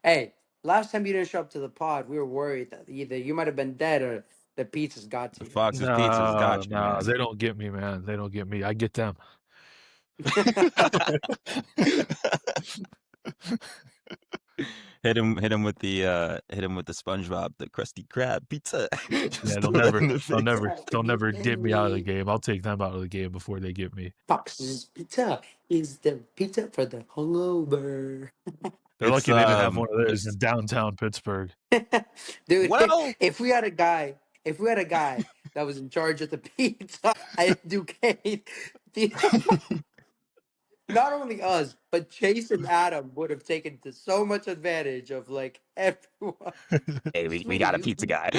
Hey, last time you didn't show up to the pod, we were worried that either you might have been dead or the pizzas got to you. Fox's Pizza's No, got you, no, man. they don't get me, man. They don't get me. I get them. Hit him with the SpongeBob, the Krusty Krab pizza. Yeah, Just throw that in the face. they'll never get me out of the game. I'll take them out of the game before they get me. Fox's Pizza is the pizza for the hungover. They're It's lucky they didn't have one of those in it's downtown Pittsburgh. Dude, well, if we had a guy that was in charge of the pizza at Duquesne, not only us, but Chase and Adam would have taken so much advantage of like everyone. hey, we Smitty, got a pizza guy.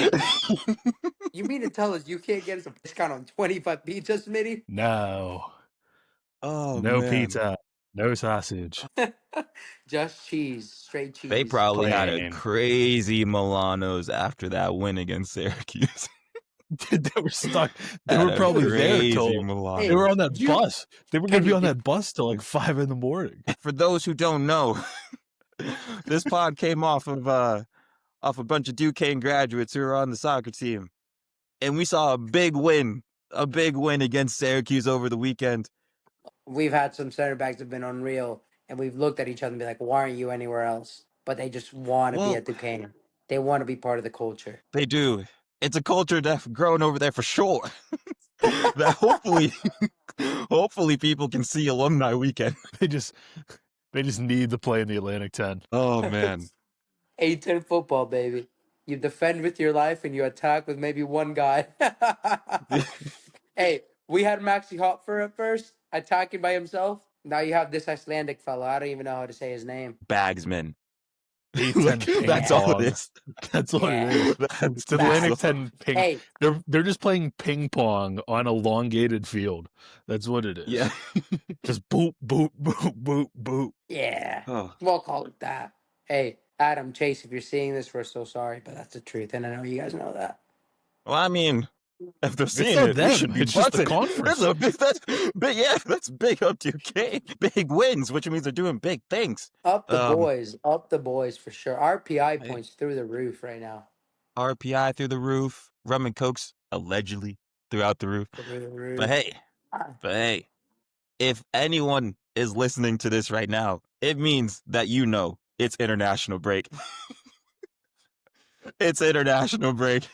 you mean to tell us you can't get us a discount on 25 pizzas, Smitty? No, Oh no man, pizza, no sausage, Just cheese, straight they cheese. probably had a plain. crazy Milanos after that win against Syracuse. They were stuck. They Had were a probably there crazy till they Hey, were Milano. on that you bus. They were going to be Kenny, on that bus till like 5 in the morning. For those who don't know, this pod came off of a bunch of Duquesne graduates who were on the soccer team, and we saw a big win against Syracuse over the weekend. we've had some center backs that have been unreal, and we've looked at each other and be like, "Why aren't you anywhere else?" But they just want to be Well, at Duquesne. They want to be part of the culture. they do. It's a culture that's grown over there for sure. That hopefully people can see alumni weekend. They just need to play in the Atlantic 10. Oh man. A10 football, baby. You defend with your life and you attack with maybe one guy. Hey, we had Maxi Hopper at first, attacking by himself. Now you have this Icelandic fella. I don't even know how to say his name. Bagsman. A10 ping That's all it pong. is. That's what Yeah. it is. That's, It's that's Atlantic all. 10 ping. Hey, They're just playing ping pong on elongated field. That's what it is. Yeah. Just boop, boop, boop, boop, boop. yeah. Oh. We'll call it that. Hey, Adam, Chase, if you're seeing this, we're so sorry, but that's the truth, and I know you guys know that. Well, I mean, if they're It's seeing not it, we them. should be It's just the buzzing. conference. That's big up to K. Big wins, which means they're doing big things. Up the Um, boys for sure. RPI Hey, points through the roof right now. RPI through the roof, rum and cokes allegedly throughout the roof. Through the But roof. hey, Ah, but hey, if anyone is listening to this right now, it means that you know it's international break. It's international break.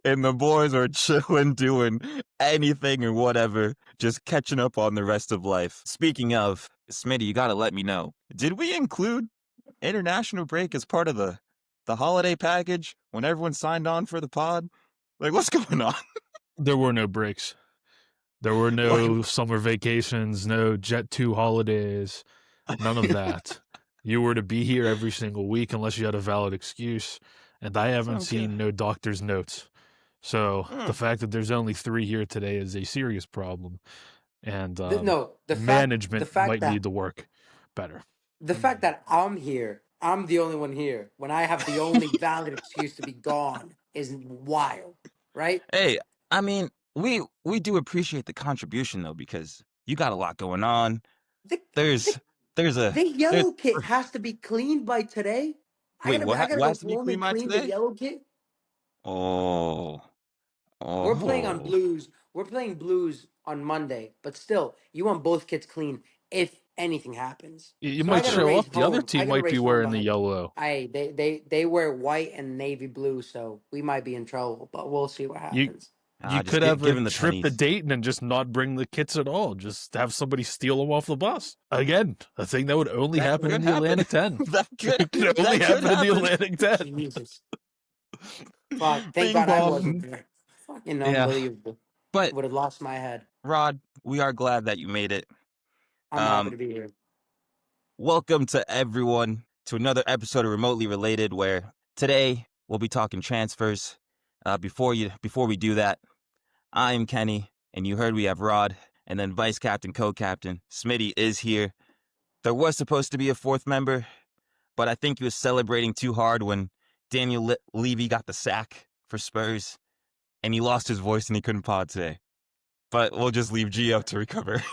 And the boys are chilling, doing anything and whatever, just catching up on the rest of life. Speaking of, Smitty, you gotta let me know. Did we include international break as part of the holiday package when everyone signed on for the pod? Like, what's going on? There were no breaks. There were no summer vacations, no Jet 2 holidays, none of that. You were to be here every single week unless you had a valid excuse, and I haven't Sounds good. seen no doctor's notes. So the fact that there's only 3 here today is a serious problem, and no, management might need to work better. the fact that I'm here, I'm the only one here when I have the only valid excuse to be gone is wild, right? Hey, I mean, we do appreciate the contribution though, because you got a lot going on. The the, There's there's a the there's yellow kit has to be cleaned by today. wait, I gotta what go has to be home and clean by clean the today? yellow kit. Oh, We're playing on oh, blues. We're playing blues on Monday, but still, you want both kits clean if anything happens. You So I might gotta show race up. The other home. I team gotta might be race home wearing the by. yellow. They wear white and navy blue, so we might be in trouble. But we'll see what You happens. you just could have a give him the trip to pennies. Dayton and just not bring the kits at all. Just have somebody steal them off the bus. Again, a thing that would only That happen in could the happen. Atlantic 10. That could It could only that could happen in the happen. Atlantic 10. Jesus, fuck! Thank Bing God I wasn't bong. there. Fucking Yeah, unbelievable. but Would have lost my head. Rod, we are glad that you made it. I'm happy Um, to be here. Welcome to everyone to another episode of Remotely Related, where today we'll be talking transfers. Before we do that, I'm Kenny, and you heard we have Rod, and then vice captain, co-captain Smitty is here. There was supposed to be a fourth member, but I think he was celebrating too hard when Daniel Levy got the sack for Spurs, and he lost his voice and he couldn't pod today. But we'll just leave Gio to recover.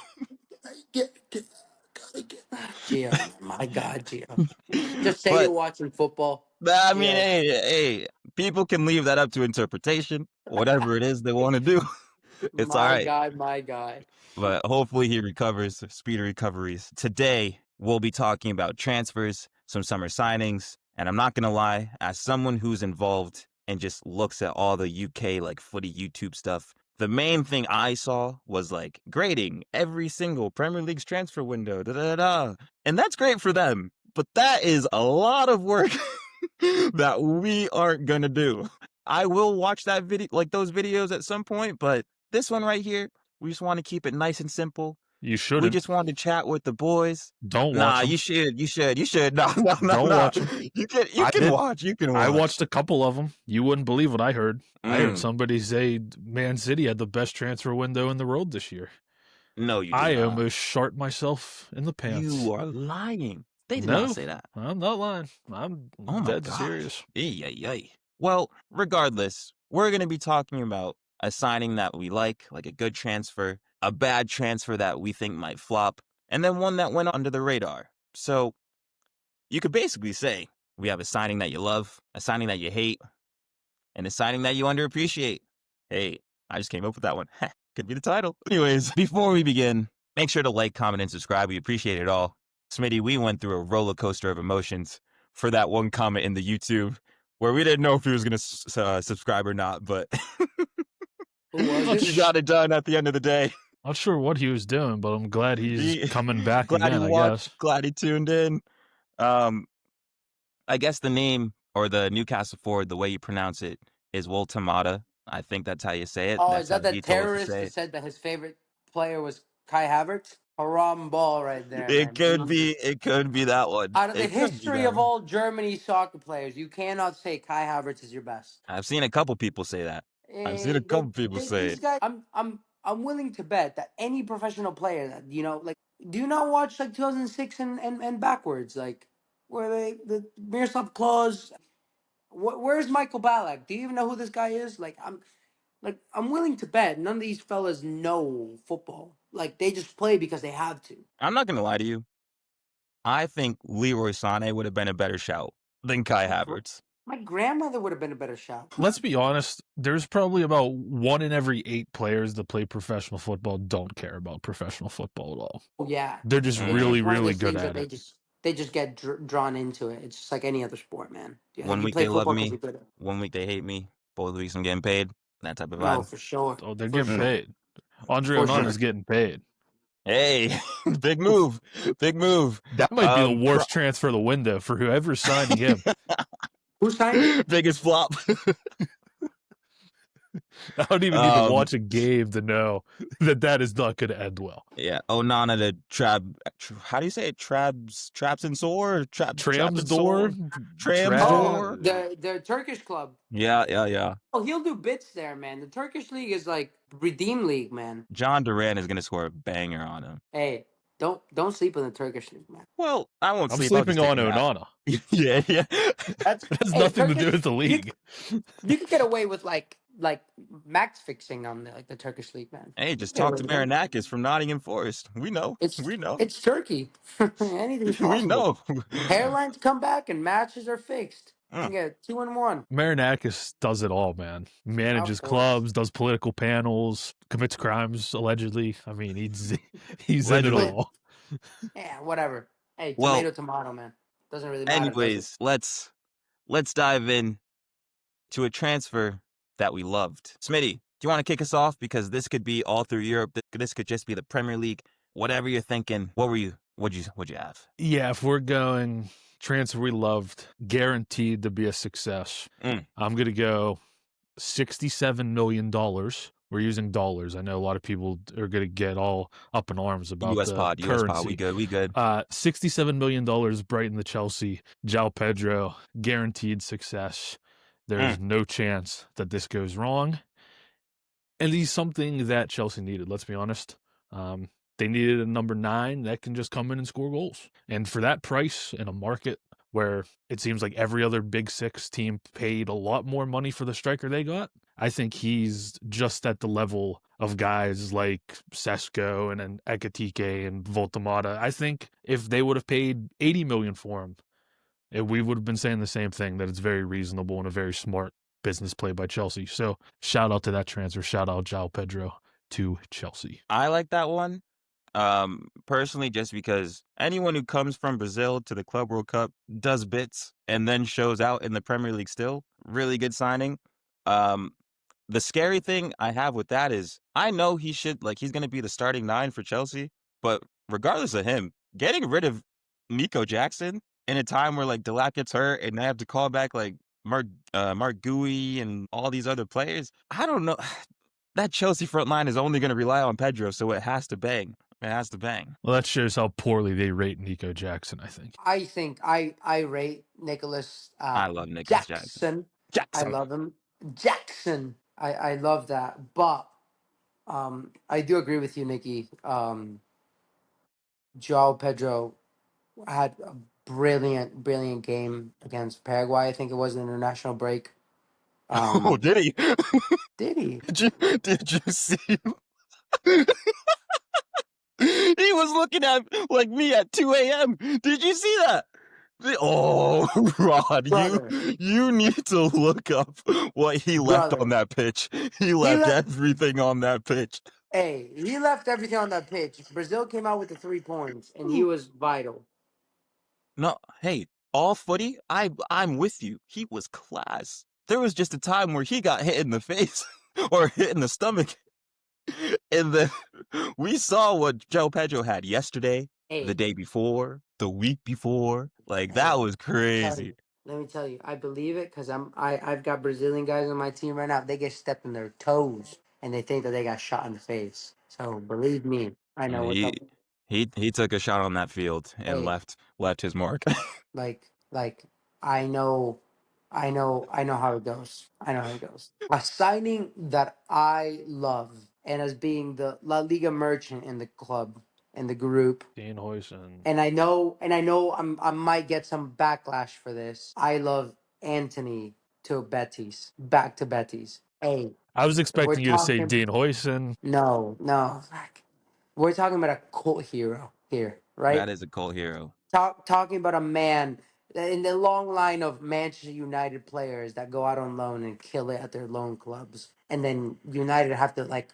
Gio, my God, Gio. Just say you're But watching football. I mean, Gio. hey, people can leave that up to interpretation. Whatever it is they want to do, it's all My right. God, my God. But hopefully he recovers, speedy recoveries. Today, we'll be talking about transfers, some summer signings, and I'm not going to lie, as someone who's involved and just looks at all the UK like footy YouTube stuff, the main thing I saw was like grading every single Premier League's transfer window, da da da. And that's great for them, but that is a lot of work that we aren't going to do. I will watch that video, like those videos at some point, but this one right here, we just want to keep it nice and simple. You We shouldn't. just want to chat with the boys. Don't watch Nah, them. you should. No, no, no, Don't no. watch 'em. You I can did. watch. You can watch. I watched a couple of them. You wouldn't believe what I heard. I heard Mm. somebody say Man City had the best transfer window in the world this year. No, you did I not. almost shart myself in the pants. You are lying. They did No, not say that. I'm not lying. I'm Oh my dead gosh. serious. Yay. Well, regardless, we're going to be talking about a signing that we like a good transfer, a bad transfer that we think might flop, and then one that went under the radar. So you could basically say we have a signing that you love, a signing that you hate, and a signing that you underappreciate. Hey, I just came up with that one. Could be the title. Anyways, before we begin, make sure to like, comment, and subscribe. We appreciate it all. Smitty, we went through a roller coaster of emotions for that one comment in the YouTube where we didn't know if he was going to subscribe or not, but Who was you it? got it done at the end of the day. Not sure what he was doing, but I'm glad he's coming back Glad again, he I watched, guess. glad he tuned in. I guess the name or the Newcastle forward, the way you pronounce it, is Woltamata. I think that's how you say it. Oh, That's is that how the he told us to terrorist say that it. said that his favorite player was Kai Havertz? Haram ball right there, It man. could be that one. Out of the It could be history that of one. all Germany soccer players, you cannot say Kai Havertz is your best. I've seen a couple people say that. I've seen a couple people say These it. guys, I'm willing to bet that any professional player that like, do you not watch like 2006 and backwards, like where the Miroslav Klose? Where's Michael Ballack? Do you even know who this guy is? I'm willing to bet none of these fellas know football. Like they just play because they have to. I'm not gonna lie to you. I think Leroy Sané would have been a better shout than Kai Havertz. My grandmother would have been a better shout. Let's be honest, there's probably about 1 in every 8 players that play professional football don't care about professional football at all. Oh, yeah. They're just Mhm. really, It's one of really those good things at that it. they just get drawn into it. It's just like any other sport, man. One You week play they love football because me, you play it. 1 week they hate me. Both weeks I'm getting paid. That type of No, vibe. for sure. Oh, they're For getting sure. paid. Andre For Onana's sure. getting paid. Hey, big move. Big move. That might be the worst transfer of the window for whoever's signing him. Who signed him? Biggest flop. I don't even need to watch a game to know that is not going to end well. Yeah. Onana the how do you say it? Traps and sore? Tramsdor? Oh, the Turkish club. Yeah. Oh, he'll do bits there, man. The Turkish league is like Redeem League, man. John Duran is gonna score a banger on him. Hey, don't sleep in the Turkish league, man. Well, I won't I'm sleep. I'll just sleeping on take a nap. Onana. Yeah. That's It has hey, nothing to do Turkish- with the league. You could get away with like max fixing on the Turkish league, man. Hey, just Get talk away to with it. Marinakis from Nottingham Forest. We know. We know. It's Turkey. Anything's We possible. know. Hairlines come back and matches are fixed. You can get 2-1. Marinakis does it all, man. Manages Of course. clubs, does political panels, commits crimes allegedly. I mean, he's in it Allegedly. all. Yeah, whatever. Hey, Well, tomato, man. Doesn't really matter. anyways, let's dive in to a transfer that we loved. Smitty, do you want to kick us off? Because this could be all through Europe. This could just be the Premier League. Whatever you're thinking. What'd you have? Yeah, if we're going transfer we loved, guaranteed to be a success. I'm going to go $67 million. We're using dollars. I know a lot of people are going to get all up in arms about US the pod, currency. we good. $67 million, Brighton the Chelsea, João Pedro, guaranteed success. There's no chance that this goes wrong. And he's something that Chelsea needed, let's be honest. They needed a number 9 that can just come in and score goals. And for that price in a market where it seems like every other Big Six team paid a lot more money for the striker they got. I think he's just at the level of guys like Sesko and Ekatike and Voltamata. I think if they would have paid 80 million for him, we would have been saying the same thing, that it's very reasonable and a very smart business play by Chelsea. So shout out to that transfer. Shout out João Pedro to Chelsea. I like that one. Personally, just because anyone who comes from Brazil to the Club World Cup does bits and then shows out in the Premier League still. Really good signing. Um, the scary thing I have with that is I know he's going to be the starting 9 for Chelsea, but regardless of him, getting rid of Nico Jackson in a time where like Delac gets hurt and they have to call back like Mark Gui and all these other players, I don't know. That Chelsea front line is only going to rely on Pedro, so it has to bang. It has to bang. Well, that shows how poorly they rate Nico Jackson, I think. I think I rate Nicholas I love Nicholas Jackson. Jackson. I Jackson. love him. Jackson. I love that. But I do agree with you, Nikki. Joao Pedro had a brilliant game against Paraguay. I think it was an international break. Oh, did he? Did he? Did you see him? He was looking at like me at 2 a.m. Did you see that? Oh, Rod, Brother. you need to look up what he left Brother. on that pitch. He left everything on that pitch. Hey, he left everything on that pitch. Brazil came out with the 3 points, and he was vital. No, hey, all footy, I'm with you. He was class. There was just a time where he got hit in the face or hit in the stomach. And then we saw what Joe Pedro had yesterday, Hey, the day before, the week before. Like, hey, that was crazy. let me tell you, I believe it because I've got Brazilian guys on my team right now. They get stepped on their toes, and they think that they got shot in the face. So believe me, I know what's He up. he took a shot on that field and Hey, left his mark. like I know, I know how it goes. I know how it goes. A signing that I love, and as being the La Liga merchant in the club in the group, Dean Huijsen. and I know I might get some backlash for this. I love Anthony to Betis, back to Betis. Hey, I was we're expecting you to say talking. Dean Huijsen. No, we're talking about a cult hero here, That right? is a cult hero. Talking about a man in the long line of Manchester United players that go out on loan and kill it at their loan clubs, and then United have to like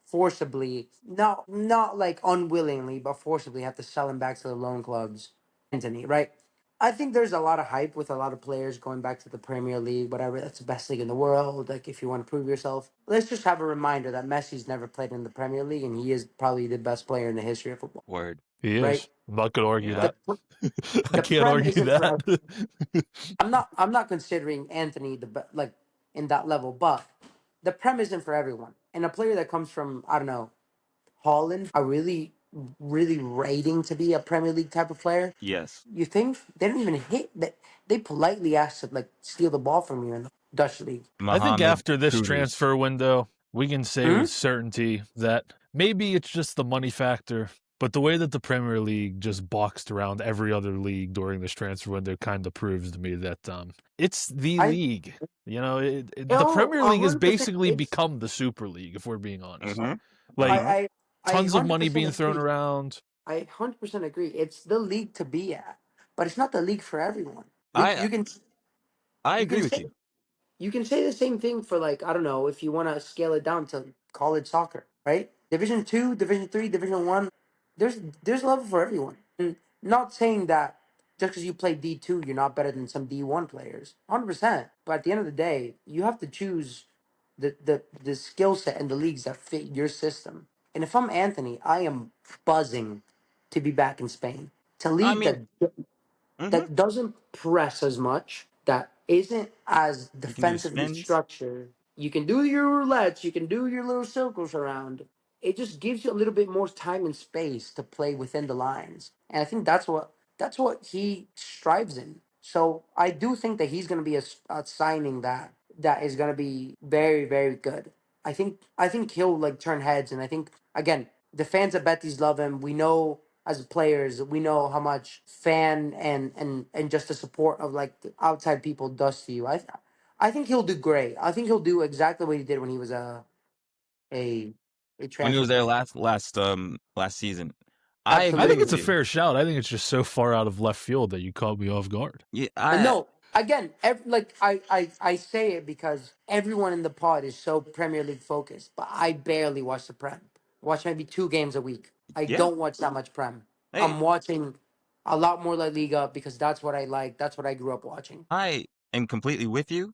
forcibly, not like unwillingly, but forcibly have to sell him back to the loan clubs. Anthony, right? I think there's a lot of hype with a lot of players going back to the Premier League, whatever. That's the best league in the world. Like, if you want to prove yourself, let's just have a reminder that Messi's never played in the Premier League, and he is probably the best player in the history of football. Word. He Right? is. I'm not going to argue Yeah. The that. I the can't prem argue isn't for that. everyone. I'm not considering Anthony like in that level, but the prem isn't for everyone. And a player that comes from, I don't know, Holland, are really rating to be a Premier League type of player. Yes. You think they don't even hit that? They politely ask to like steal the ball from you in the Dutch league. I think Mohamed after this Kudus. transfer window, we can say Hmm? with certainty that maybe it's just the money factor, but the way that the Premier League just boxed around every other league during this transfer window kind of proves to me that it's the I league. You know, the oh Premier League has 100%. basically It's become the Super League, if we're being honest. Mm-hmm. Like, Mm-hmm. I tons of money 100% being thrown agree. around. I 100% agree. It's the league to be at, but it's not the league for everyone. Like I I you can agree with say you. you can say the same thing for, like, I don't know, if you want to scale it down to college soccer, right? Division 2, Division 3, Division 1. There's level for everyone. And not saying that just because you play D2 you're not better than some D1 players. 100%. But at the end of the day, you have to choose the skill set and the leagues that fit your system. And if I'm Anthony, I am buzzing to be back in Spain. To I league mean, mm-hmm. that doesn't press as much, that isn't as You can do defensively spins. structured. You can do your roulettes, you can do your little circles around. It just gives you a little bit more time and space to play within the lines. And I think that's what he strives in. So I do think that he's going to be a signing that is going to be very very good. I think he'll like turn heads, and I think again the fans of Betis love him. We know as players, we know how much fan and just the support of like the outside people does to you. I think he'll do great. I think he'll do exactly what he did when he was a a When he transfer was there free. last season. I I agree think Absolutely. it's with a you. fair shout. I think it's just so far out of left field that you caught me off guard. Yeah, And I no, again, like I say it because everyone in the pod is so Premier League focused, but I barely watch the Prem. I watch maybe 2 games a week. I yeah. don't watch that much Prem. Hey, I'm watching a lot more La Liga because that's what I like. That's what I grew up watching. I am completely with you.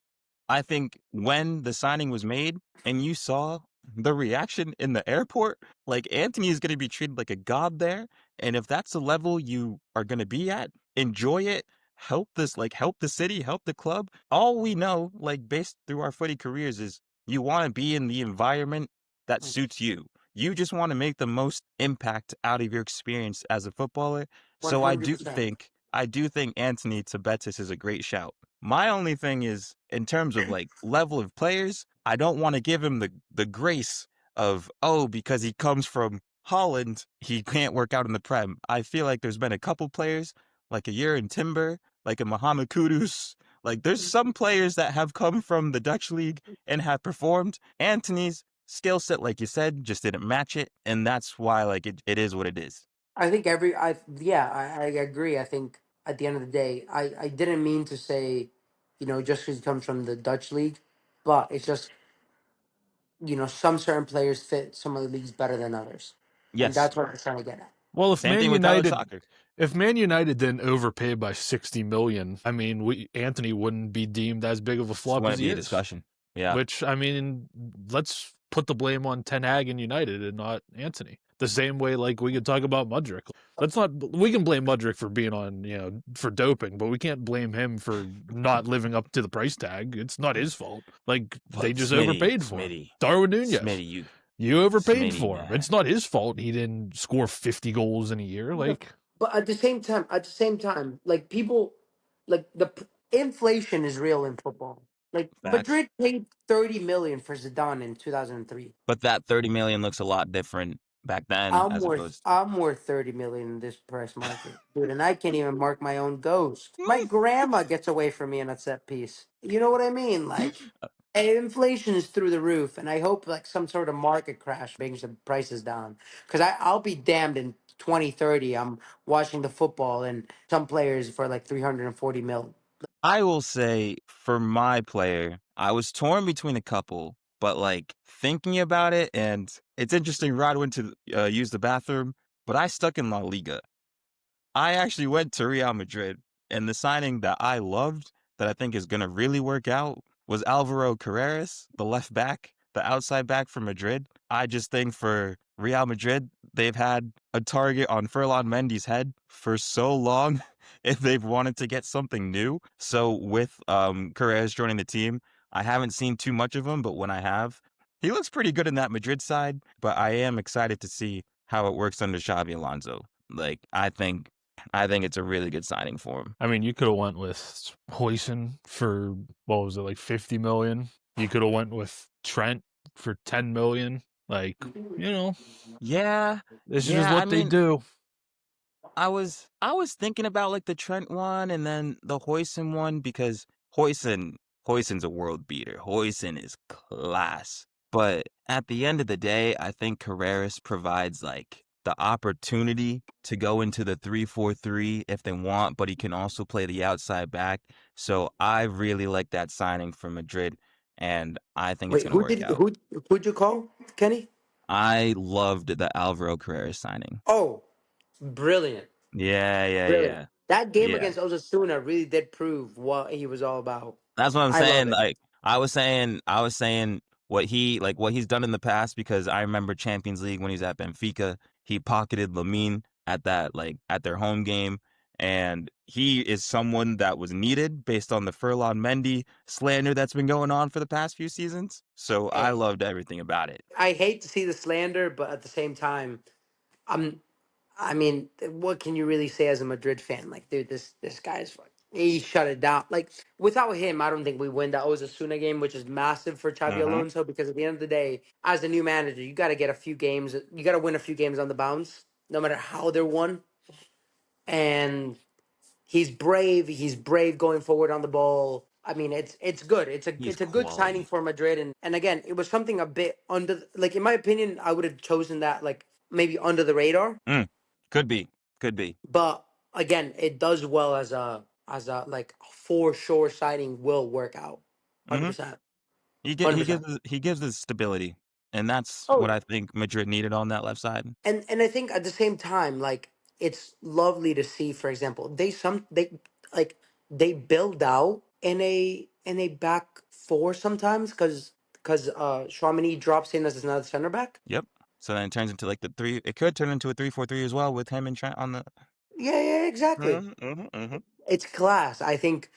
I think when the signing was made and you saw the reaction in the airport, like Anthony is going to be treated like a god there. And if that's the level you are going to be at, enjoy it. Help the city, help the club. All we know, like based through our footy careers, is you want to be in the environment that suits you. You just want to make the most impact out of your experience as a footballer. One So hundred percent. I do think Anthony Tabetis is a great shout. My only thing is, in terms of like level of players, I don't want to give him the grace of, oh, because he comes from Holland, he can't work out in the Prem. I feel like there's been a couple players, like a Yerin Timber, like a Mohamed Kudus. Like there's some players that have come from the Dutch league and have performed. Anthony's skill set, like you said, just didn't match it, and that's why like it is what it is. I think every I yeah, I agree. I think at the end of the day, I didn't mean to say, just because he comes from the Dutch league, but it's just some certain players fit some of the leagues better than others, and Yes, that's what I'm trying to get at. Well, same thing with Tyler Soccer. If Man United didn't overpay by 60 million, I mean, Anthony wouldn't be deemed as big of a Just flop as wouldn't he be a is. discussion. Yeah. Which I mean, let's put the blame on Ten Hag and United and not Anthony. The same way, like we could talk about Mudrick. Let's not. We can blame Mudrick for being on, for doping, but we can't blame him for not living up to the price tag. It's not his fault. Like they But just overpaid for him. Darwin Nunez. Smitty, You overpaid Smitty, for him. It's man. not his fault he didn't score 50 goals in a year. No, Like, but at the same time, like people, like inflation is real in football. Like Facts. Madrid paid 30 million for Zidane in 2003. But that 30 million looks a lot different back then I'm as worth opposed. I'm worth 30 million in this press market, dude, and I can't even mark my own ghost. My grandma gets away from me in a set piece. You know what I mean? Like, inflation is through the roof, and I hope like some sort of market crash brings the prices down. Because I'll be damned in 2030. I'm watching the football and some players for like 340 mil. I will say for my player, I was torn between a couple, but like thinking about it, and it's interesting. Rod went to use the bathroom, but I stuck in La Liga. I actually went to Real Madrid, and the signing that I loved that I think is going to really work out was Alvaro Carreras, the left back, the outside back for Madrid. I just think for Real Madrid, they've had a target on Ferland Mendy's head for so long if they've wanted to get something new. So with Carreras joining the team, I haven't seen too much of him, but when I have, he looks pretty good in that Madrid side, but I am excited to see how it works under Xabi Alonso. Like I think it's a really good signing for him. I mean, you could have went with Hoyson for what was it, like 50 million. You could have went with Trent for 10 million. Like, you know, Yeah, this is just yeah. I what they mean, do. I was thinking about like the Trent one and then the Hoyson one because Hoyson's a world beater. Hoyson is class. But at the end of the day, I think Carreras provides like the opportunity to go into the 3-4-3 if they want, but he can also play the outside back. So I really like that signing for Madrid, and I think it's Wait, going to work out. who'd you call, Kenny? I loved the Alvaro Carreras signing. Oh, brilliant. Yeah, yeah, Brilliant. yeah. That game Yeah. against Osasuna really did prove what he was all about. That's what I'm I love saying. it. Like I was saying what he's done in the past because I remember Champions League when he's at Benfica, he pocketed Lamine at that like at their home game, and he is someone that was needed based on the Furlon Mendy slander that's been going on for the past few seasons. So I Eh, loved everything about it. I hate to see the slander, but at the same time, I'm. I mean, what can you really say as a Madrid fan? Like, dude, this guy's he shut it down. Like, without him, I don't think we win that Osasuna game, which is massive for Xavi Hmm. Alonso. Because at the end of the day, as a new manager, you got to get a few games. You got to win a few games on the bounce. no matter how they're won. And he's brave. He's brave going forward on the ball. I mean, it's good. He's It's a good signing quality. for Madrid. And again, it was something a bit under. Like in my opinion, I would have chosen that like maybe under the radar. Could be. Could be. But again, it does well as a like for sure signing will work out. hmm 100%. He 100%. gives us stability, and that's Oh, what I think Madrid needed on that left side. and I think at the same time, like it's lovely to see. For example, like they build out in a back four sometimes because Chouameni drops in as another center back. Yep. So then it turns into like the three. It could turn into a 3-4-3 as well with him and Trent on the. Yeah, yeah, exactly. It's class. I think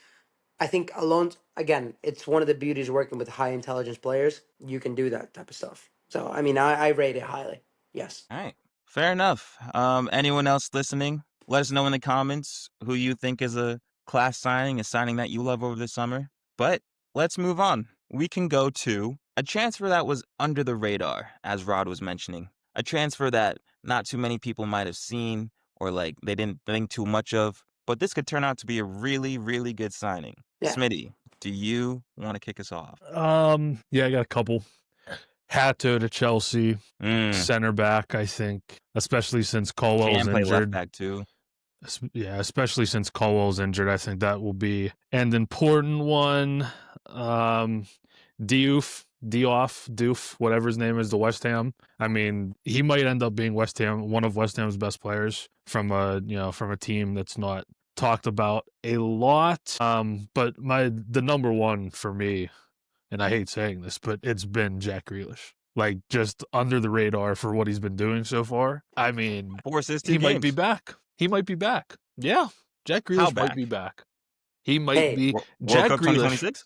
alone again, it's one of the beauties of working with high intelligence players. You can do that type of stuff. So I mean, I rate it highly. Yes. All right. Fair enough. Anyone else listening? Let us know in the comments who you think is a class signing, a signing that you love over the summer. But let's move on. We can go to a transfer that was under the radar, as Rod was mentioning. A transfer that not too many people might have seen or like they didn't think too much of. But this could turn out to be a really, really good signing. Yeah. Smitty, do you want to kick us off? Yeah, I got a couple. Hato to Chelsea, Mm, center back, I think, especially since Colwell's can play left injured. back too. Yeah, especially since Colwell's injured, I think that will be an important one. Diouf, whatever his name is, the West Ham. I mean, he might end up being one of West Ham's best players from a team that's not talked about a lot. But the number one for me, and I hate saying this, but it's been Jack Grealish. Like just under the radar for what he's been doing so far. I mean, 4 assists, 2 he games. might be back. He might be back. Yeah, Jack How Grealish might be back. He might Hey, be. World Jack Cup Grealish. 2026?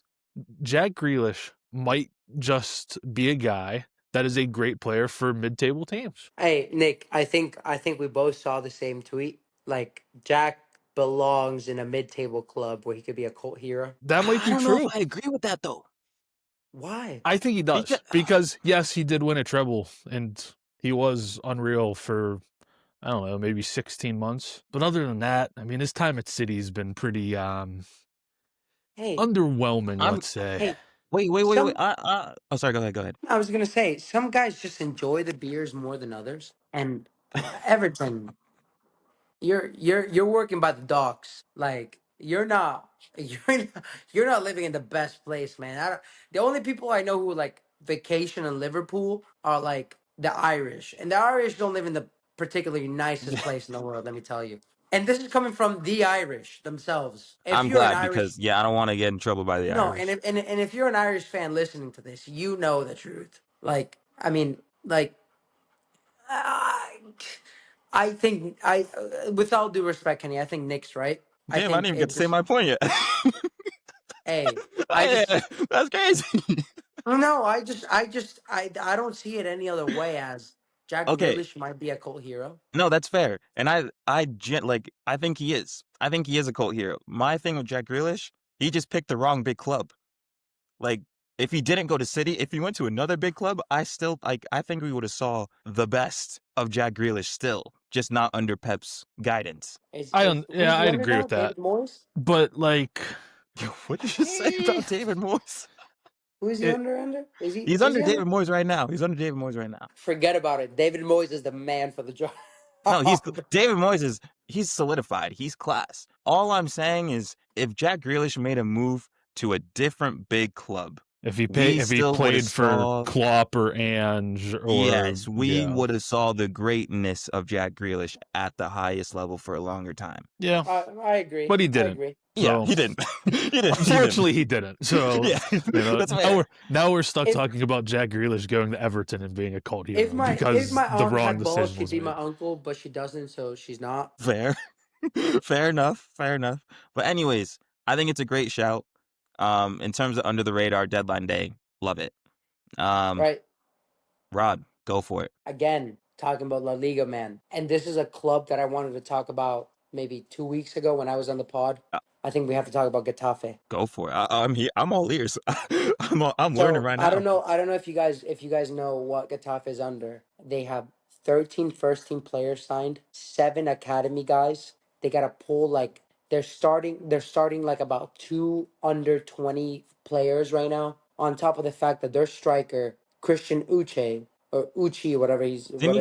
Jack Grealish might just be a guy that is a great player for mid-table teams. hey, Nick. I think we both saw the same tweet. Like Jack belongs in a mid-table club where he could be a cult hero. That might I be don't know if true. I agree with that though. Why? I think he does because yes, he did win a treble and he was unreal for I don't know, maybe 16 months. But other than that, I mean, his time at City's been pretty Hey, underwhelming, I'm let's say. hey. wait. Some Oh, sorry. Go ahead. I was gonna say some guys just enjoy the beers more than others. And Everton, you're working by the docks. Like you're not living in the best place, man. The only people I know who like vacation in Liverpool are like the Irish, and the Irish don't live in the particularly nicest place in the world. Let me tell you. And this is coming from the Irish themselves. If I'm you're an glad Irish, because I don't want to get in trouble by the no, Irish. and if you're an Irish fan listening to this, you know the truth. Like, I mean, like, I, I think with all due respect, Kenny, I think Nick's right. I Damn, I didn't think even get it to say just, my point yet. hey, I just, That's crazy. no, I don't see it any other way as Jack Okay, Grealish might be a cult hero. no, that's fair, and I think he is. I think he is a cult hero. My thing with Jack Grealish, he just picked the wrong big club. Like, if he didn't go to City, if he went to another big club, I still I think we would have saw the best of Jack Grealish still, just not under Pep's guidance. Who's the I'd under agree now? with that. David Moyes? But like, Yo, what did you say about David Moyes? Who's he it, under? He's Is under he under? David Moyes right now. He's under David Moyes right now. Forget about it. David Moyes is the man for the job. No, David Moyes he's solidified. He's class. All I'm saying is if Jack Grealish made a move to a different big club, if he still would have played for saw Klopp or Ange or yes, we yeah. would have saw the greatness of Jack Grealish at the highest level for a longer time. Yeah, I agree. but he I didn't. agree. Yeah, So, he didn't. He didn't. unfortunately, he didn't. So Yeah, that's fair. now we're stuck If- talking about Jack Grealish going to Everton and being a cult hero If because my the aunt wrong had balls, decision she'd was be made. my uncle, but she doesn't, so she's not. Fair. Fair enough. Fair enough. But anyways, I think it's a great shout. In terms of under the radar deadline day, love it. Right? Rod, go for it. Again, talking about La Liga, man. And this is a club that I wanted to talk about maybe 2 weeks ago when I was on the pod. I think we have to talk about Getafe. Go for it. I'm here. I'm all ears. I'm learning So right I don't now. know. I don't know if you guys know what Getafe is under. They have 13 first team players signed, 7 academy guys. They got to pull like they're starting like about 2 under 20 players right now. On top of the fact that their striker Christian Uche or Uchi Didn't he whatever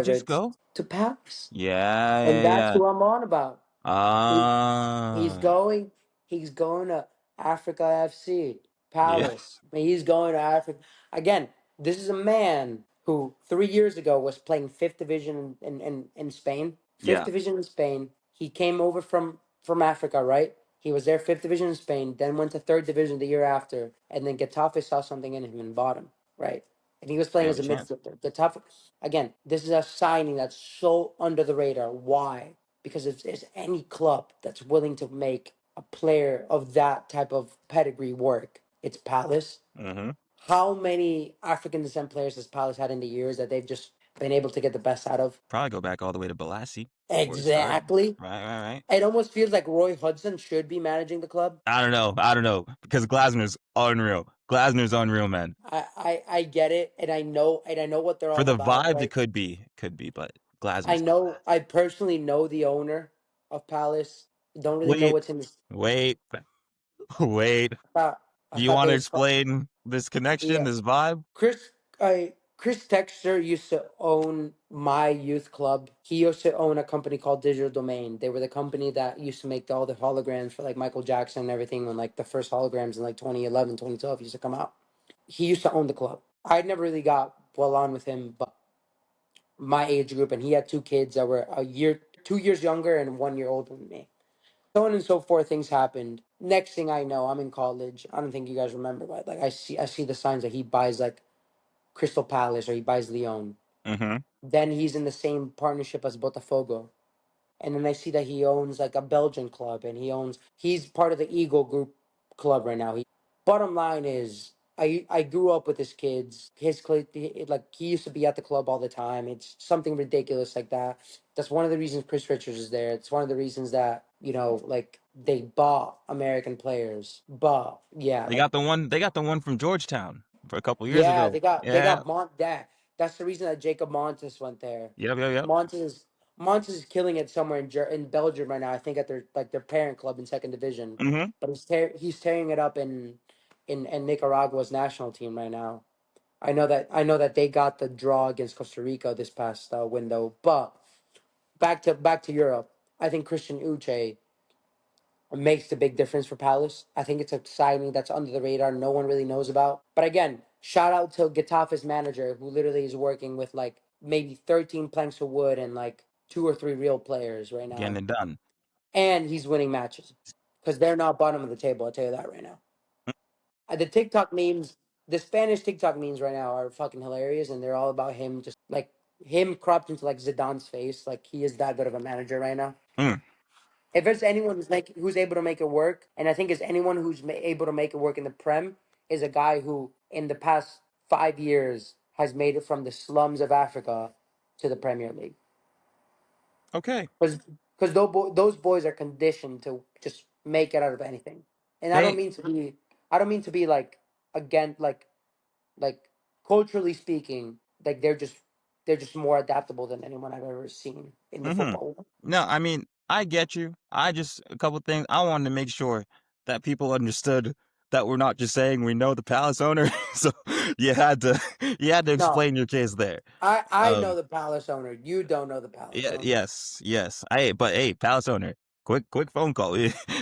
just it's go? to Paris. Yeah, And yeah, that's yeah. who I'm on about. He, he's Ah, going. He's going to Africa FC yeah, Palace. I mean, he's going to Africa again. This is a man who 3 years ago was playing fifth division in Spain. Fifth yeah. division in Spain. He came over from Africa, right? He was there fifth division in Spain. Then went to third division the year after, and then Getafe saw something in him and bought him, right? And he was playing as Stand a a chance. midfielder. Getafe again. This is a signing that's so under the radar. Why? Because if there's any club that's willing to make a player of that type of pedigree work, it's Palace. Mm-hmm. How many African descent players has Palace had in the years that they've just been able to get the best out of? Probably go back all the way to Balassi for the start. Exactly. Right, right, right. It almost feels like Roy Hudson should be managing the club. I don't know. I don't know because Glasner's unreal. Glasner's unreal, man. I get it, and I know what they're For all the about, vibes, it right? could be, but I Glasner's know I personally know the owner of Palace. Don't really know wait, what's in his. wait, wait. I Do you thought want they to was called. explain this connection, Yeah. this vibe? Chris Texter used to own my youth club. He used to own a company called Digital Domain. They were the company that used to make all the holograms for like Michael Jackson and everything when like the first holograms in like 2011, 2012 used to come out. He used to own the club. I never really got well on with him, but my age group, and he had 2 kids that were 2 years younger and 1 year older than me. So on and so forth, things happened. Next thing I know, I'm in college. I don't think you guys remember, but like I see the signs that he buys like Crystal Palace or he buys Lyon. Mm-hmm. Then he's in the same partnership as Botafogo. And then I see that he owns like a Belgian club and he's part of the Eagle Group club right now. Bottom line is I grew up with his kids. Like he used to be at the club all the time. It's something ridiculous like that. That's one of the reasons Chris Richards is there. It's one of the reasons that, like they bought American players. But yeah, They like got the one. They got the one from Georgetown for a couple years yeah, ago. they got Yeah. That's the reason that Jacob Montes went there. Yep. Yep. Yep. Montes is killing it somewhere in Belgium right now. I think at their parent club in second division, Mm-hmm. but he's tearing it up in Nicaragua's national team right now. I know that they got the draw against Costa Rica this past window. But back to Europe. I think Christian Uche makes the big difference for Palace. I think it's a signing that's under the radar, no one really knows about. But again, shout out to Getafe's manager, who literally is working with like maybe 13 planks of wood and like 2 or 3 real players right Getting now, it done. and he's winning matches because they're not bottom of the table. I'll tell you that right now. The TikTok memes, the Spanish TikTok memes right now are fucking hilarious, and they're all about him, just like him cropped into like Zidane's face. Like he is that good of a manager right now. Mm. If there's anyone who's able to make it work, and I think is anyone who's able to make it work in the Prem, is a guy who in the past 5 years has made it from the slums of Africa to the Premier League. Okay. Because those boys are conditioned to just make it out of anything. And I don't They. mean to be like again like culturally speaking, like they're just more adaptable than anyone I've ever seen in the Mm-hmm. football world. No, I mean, I get you. I just a couple things. I wanted to make sure that people understood that we're not just saying we know the palace owner. So you had to you had to No, explain your case there. I know Um. the Palace owner. You don't know the Palace Yeah. owner. Yes. Yes. But hey, palace owner. Quick phone call.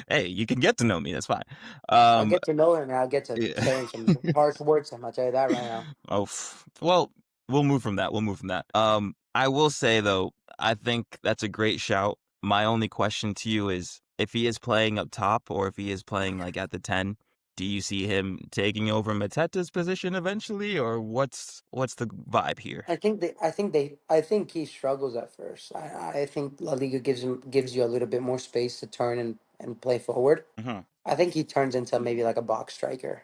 Hey, you can get to know me. That's fine. I'll Um. get to know him and I'll get to Yeah. saying some harsh words to him. I'll tell you that right now. Well, we'll move from that. We'll move from that. I will say though, I think that's a great shout. My only question to you is if he is playing up top or if he is playing like at the 10, do you see him taking over Mateta's position eventually, or what's the vibe here? I think he struggles at first. I think La Liga gives you a little bit more space to turn and play forward. Hmm. I think he turns into maybe like a box striker.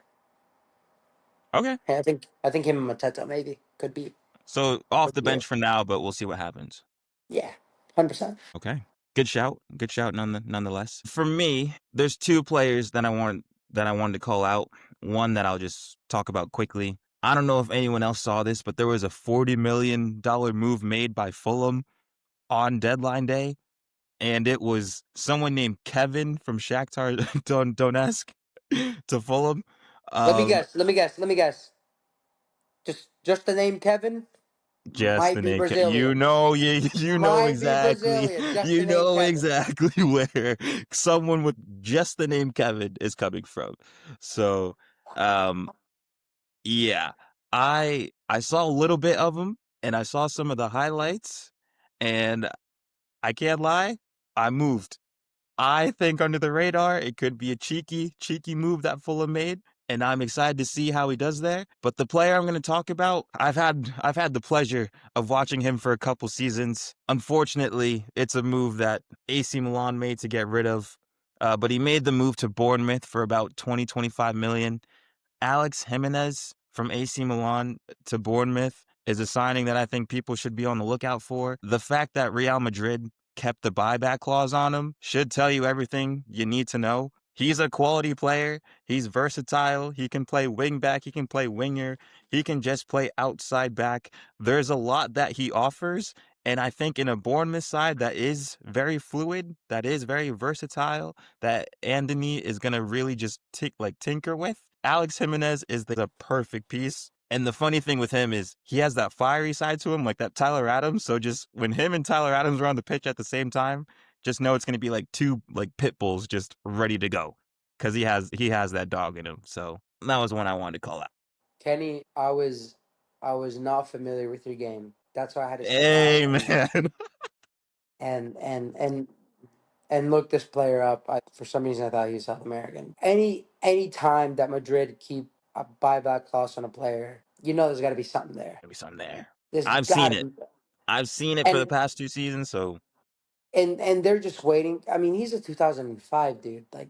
Okay. And I think him and Mateta maybe So off could the be bench it. for now, but we'll see what happens. Yeah, 100%. Okay. Good shout. Good shout nonetheless. For me, there's two players that I wanted to call out. One that I'll just talk about quickly. I don't know if anyone else saw this, but there was a $40 million move made by Fulham on deadline day, and it was someone named Kevin from Shakhtar Donetsk to Fulham. Let me guess. Let me guess. Let me guess. Just the name Kevin Just might the be name, you Brazilian. know, you know Might be exactly, Brazilian. Just the name Kevin. where someone with just the name Kevin is coming from. So, um, yeah, I saw a little bit of him, and I saw some of the highlights, and I can't lie, I moved. I think under the radar, it could be a cheeky move that Fulham made, and I'm excited to see how he does there. But the player I'm going to talk about, I've had the pleasure of watching him for a couple seasons. Unfortunately, it's a move that AC Milan made to get rid of, but he made the move to Bournemouth for about 25 million. Alex Jimenez from AC Milan to Bournemouth is a signing that I think people should be on the lookout for. The fact that Real Madrid kept the buyback clause on him should tell you everything you need to know. He's a quality player. He's versatile. He can play wing back. He can play winger. He can just play outside back. There's a lot that he offers. And I think in a Bournemouth side that is very fluid, that is very versatile, that Anthony is going to really just tinker with, Alex Jimenez is the perfect piece. And the funny thing with him is he has that fiery side to him, like that Tyler Adams. So just when him and Tyler Adams are on the pitch at the same time, just know it's going to be like two like pit bulls just ready to go, because he has that dog in him. So that was one I wanted to call out. Kenny, I was not familiar with your game. That's why I had to step out Hey man, and and and and look this player up. For some reason, I thought he was South American. Any time that Madrid keep a buyback clause on a player, there's got to be something there. there'll be something there. There's I've got seen to it. be, I've seen it for the and past 2 seasons. So and they're just waiting. I mean, he's a 2005 dude. Like,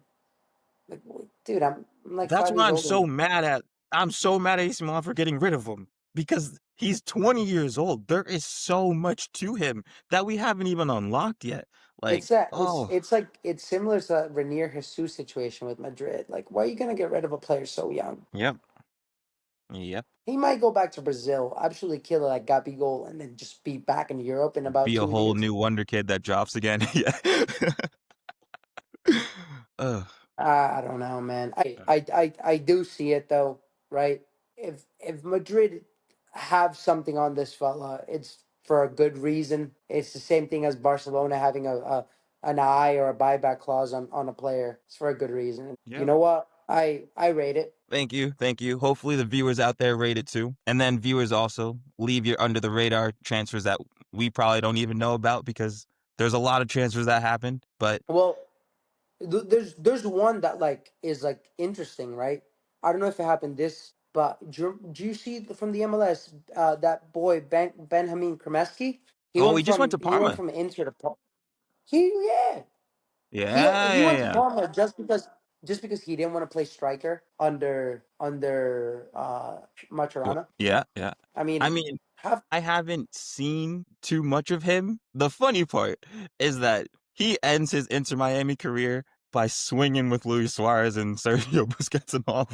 dude, I'm like that's 5 years why older. I'm so mad at AC Milan for getting rid of him, because he's 20 years old. There is so much to him that we haven't even unlocked yet. Like, It's that oh, it's similar to that Renier Jesus situation with Madrid. Like, why are you gonna get rid of a player so young? yep, yep. He might go back to Brazil, absolutely kill it like Gabigol, and then just be back in Europe in about Be a 2 years. whole new wonder kid that drops again. Yeah. Ugh. I don't know, man. I do see it though, right? If Madrid have something on this fella, it's for a good reason. It's the same thing as Barcelona having a an eye or a buyback clause on a player. It's for a good reason. And you Yep. know what? I rate it. Thank you. Thank you. Hopefully the viewers out there rate it too. And then viewers also leave your under the radar transfers that we probably don't even know about, because there's a lot of transfers that happened. But Well, there's one that like is like interesting, right? I don't know if it happened this, but do you see from the MLS that boy Benjamin Kremeski? He oh, went he just went from to he went Parma. from Inter to he yeah Yeah, he yeah, went to yeah. Parma just because he didn't want to play striker under Maturana. Yeah, yeah. I I mean, mean, have I haven't seen too much of him. The funny part is that he ends his Inter Miami career by swinging with Luis Suarez and Sergio Busquets and all,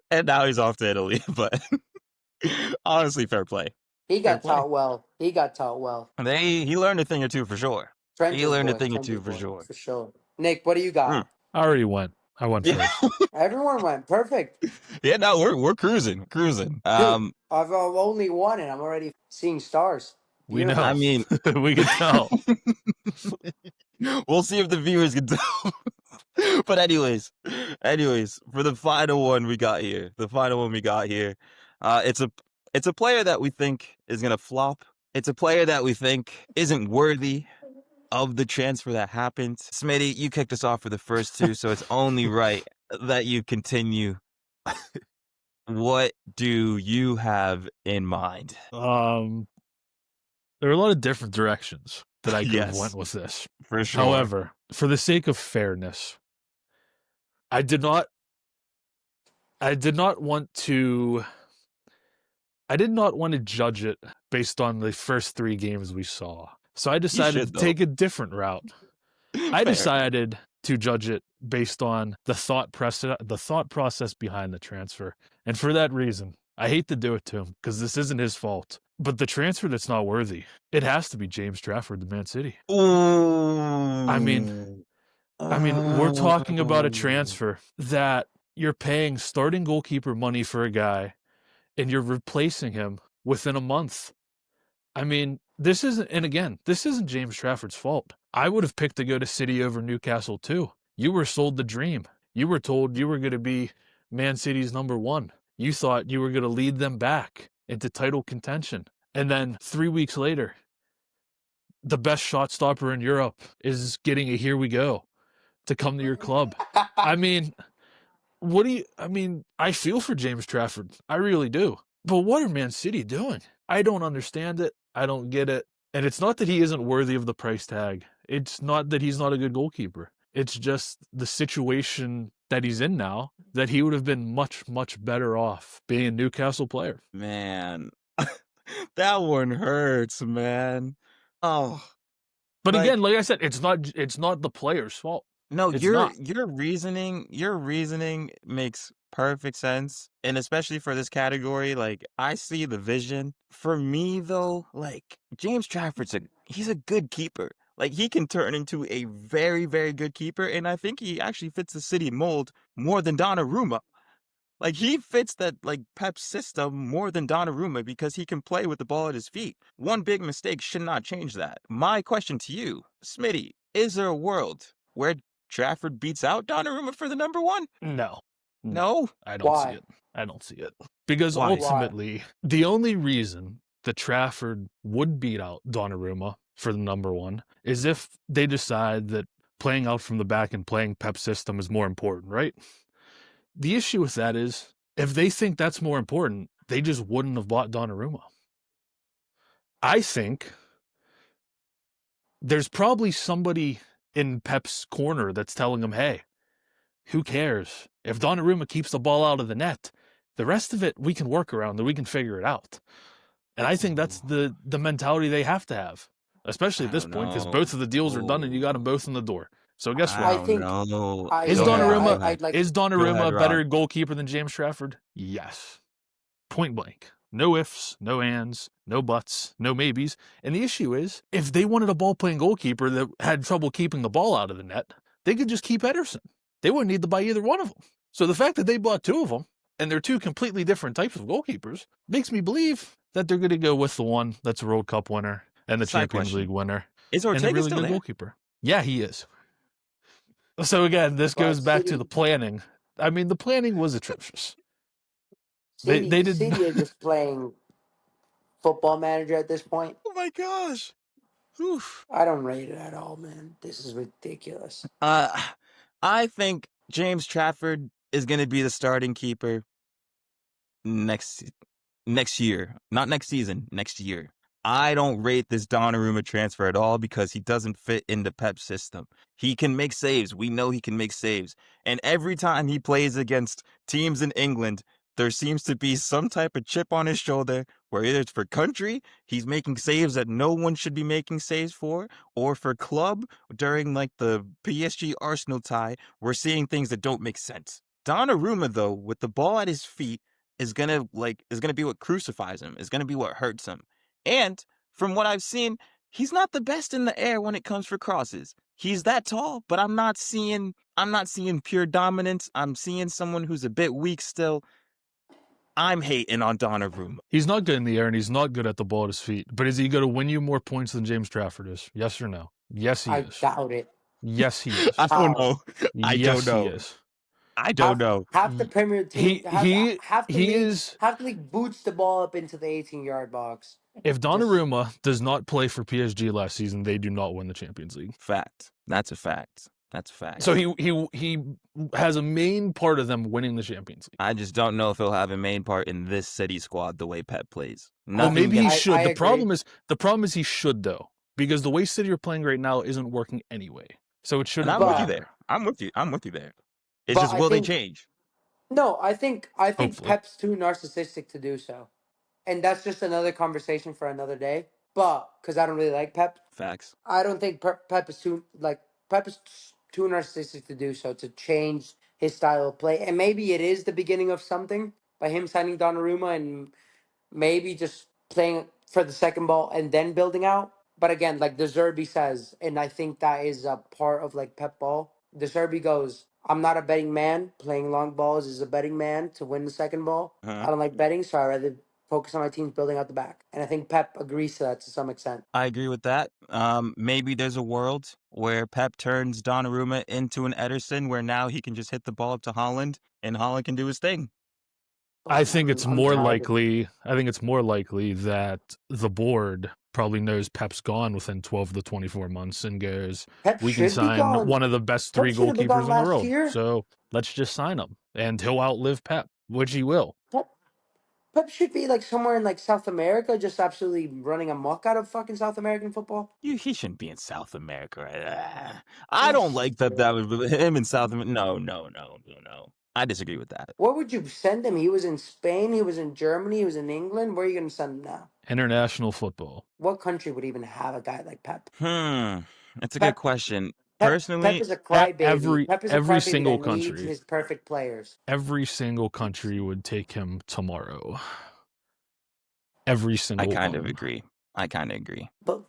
and now he's off to Italy. But honestly, fair play, he fair got play. taught well. He got taught well. He learned a thing or two for sure. He Trenches learned a boy, thing or two trenches for boy sure. for sure. Nick, what do you got? Mm. I already went. I went Yeah, first. Everyone went perfect. yeah. No, we're cruising, cruising. Dude, I've only one and I'm already seeing stars. We I Beautiful. know. mean, We could tell. we'll see if the viewers can tell. But anyways, for the final one we got here, it's a player that we think is gonna flop. It's a player that we think isn't worthy of the transfer that happened. Smitty, you kicked us off for the first two, so it's only right that you continue. What do you have in mind? There are a lot of different directions that I could have went Yes, with this. for sure. However, for the sake of fairness, I did not want to judge it based on the first 3 games we saw. So I You decided to should though. take a different route. I Fair. decided to judge it based on the thought process behind the transfer. And for that reason, I hate to do it to him because this isn't his fault. But the transfer that's not worthy, it has to be James Trafford to Man City. Ooh. I mean, we're talking about a transfer that you're paying starting goalkeeper money for a guy and you're replacing him within a month. I mean, this isn't James Trafford's fault. I would have picked to go to City over Newcastle too. You were sold the dream. You were told you were going to be Man City's number one. You thought you were going to lead them back into title contention. And then 3 weeks later, the best shot stopper in Europe is getting a here we go to come to your club. I mean, I feel for James Trafford. I really do. But what are Man City doing? I don't understand it. I don't get it. And it's not that he isn't worthy of the price tag. It's not that he's not a good goalkeeper. It's just the situation that he's in now that he would have been much, much better off being a Newcastle player. Man, that one hurts, man. Oh, but again, like I said, it's not the player's fault. No, it's your reasoning makes perfect sense, and especially for this category, like I see the vision. For me though, like James Trafford's he's a good keeper. Like he can turn into a very, very good keeper, and I think he actually fits the City mold more than Donnarumma. Like he fits that like Pep system more than Donnarumma because he can play with the ball at his feet. One big mistake should not change that. My question to you, Smitty, is there a world where Trafford beats out Donnarumma for the number one? No. I don't see it. I don't see it. Because ultimately, the only reason that Trafford would beat out Donnarumma for the number one is if they decide that playing out from the back and playing Pep's system is more important, right? The issue with that is, if they think that's more important, they just wouldn't have bought Donnarumma. I think there's probably somebody in Pep's corner that's telling him, hey, who cares? If Donnarumma keeps the ball out of the net, the rest of it we can work around and we can figure it out. And I think that's the mentality they have to have, especially at this point, because both of the deals are done and you got them both in the door. So guess what? Is Donnarumma a better goalkeeper than James Trafford? Yes. Point blank. No ifs, no ands, no buts, no maybes. And the issue is, if they wanted a ball-playing goalkeeper that had trouble keeping the ball out of the net, they could just keep Ederson. They wouldn't need to buy either one of them. So the fact that they bought two of them, and they're two completely different types of goalkeepers, makes me believe that they're going to go with the one that's a World Cup winner and the Champions League winner. Is Ortega and a really still good there? Goalkeeper. Yeah, he is. So again, this goes back to the planning. I mean, the planning was atrocious. City is just playing Football Manager at this point. Oh my gosh. Oof. I don't rate it at all, man. This is ridiculous. I think James Trafford is going to be the starting keeper next year. Not next season, next year. I don't rate this Donnarumma transfer at all because he doesn't fit into Pep's system. He can make saves. We know he can make saves. And every time he plays against teams in England, there seems to be some type of chip on his shoulder where either it's for country, he's making saves that no one should be making saves for, or for club, during like the PSG Arsenal tie, we're seeing things that don't make sense. Donnarumma, though, with the ball at his feet, is gonna be what crucifies him, is gonna be what hurts him. And from what I've seen, he's not the best in the air when it comes for crosses. He's that tall, but I'm not seeing pure dominance. I'm seeing someone who's a bit weak still. I'm hating on Donnarumma. He's not good in the air and he's not good at the ball at his feet. But is he going to win you more points than James Trafford is? Yes or no? Yes, he is. I doubt it. Yes, he is. I don't know. I yes, don't know. He is. I don't know. Half the Premier team, half the league boots the ball up into the 18-yard box. If Donnarumma does not play for PSG last season, they do not win the Champions League. Fact. That's a fact. That's a fact. So he has a main part of them winning the Champions League. I just don't know if he'll have a main part in this City squad the way Pep plays. Well, maybe he should. The problem is he should though, because the way City are playing right now isn't working anyway. So it shouldn't. I'm with you there. I'm with you there. It's just will they change? No, I think Hopefully. Pep's too narcissistic to do so, and that's just another conversation for another day. But because I don't really like Pep, facts. I don't think Pep is too narcissistic to do so, to change his style of play. And maybe it is the beginning of something, by him signing Donnarumma and maybe just playing for the second ball and then building out. But again, like De Zerbi says, and I think that is a part of like Pep ball. De Zerbi goes, "I'm not a betting man. Playing long balls is a betting man to win the second ball. I Uh-huh. don't like betting, so I rather focus on my teams building out the back." And I think Pep agrees to that to some extent. I agree with that. Maybe there's a world where Pep turns Donnarumma into an Ederson, where now he can just hit the ball up to Holland, and Holland can do his thing. I But think it's I'm more tired of likely. I think it's more likely that the board probably knows Pep's gone within 12 to 24 months and goes, Pep "We can should be sign gone. one of the best Pep three should have been goalkeepers gone in the last world. year. So let's just sign him, and he'll outlive Pep, which he will." Pep, Pep should be like somewhere in like South America, just absolutely running amok out of fucking South American football. He shouldn't be in South America. I Yes, don't he like Pep. should. That was him in South America. No. I disagree with that. Where would you send him? He was in Spain. He was in Germany. He was in England. Where are you going to send him now? International football. What country would even have a guy like Pep? That's a good Pep, question. Pep Personally, is a crybaby. Pep is a Every crybaby single that needs country, his perfect players. every single country would take him tomorrow. Every I single kind of one. agree. But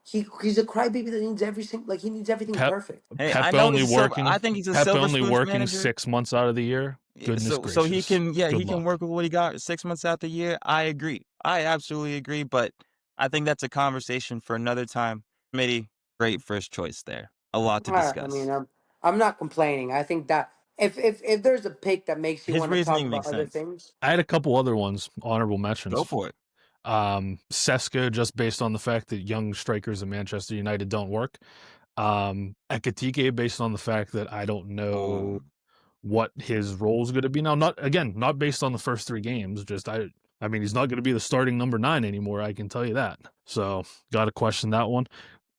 he's a crybaby that needs everything. Like he needs everything Pep perfect. Hey, I Pep know only he's a silver. working. I think he's a Pep silver only spoons working manager. 6 months out of the year. Goodness So he gracious. can Good he can luck. work with what he got 6 months out the year. I agree. I absolutely agree. But I think that's a conversation for another time. Smitty, great first choice there. A lot to All right. I mean, discuss. I'm not complaining. I think that if there's a pick that makes you His want to talk reasoning about makes other sense. things, I had a couple other ones, honorable mentions. Go for it. Sesko, just based on the fact that young strikers in Manchester United don't work. Ekatike, based on the fact that I don't know what his role is going to be now. Not based on the first 3 games. Just I mean, he's not going to be the starting number 9 anymore. I can tell you that. So got to question that one.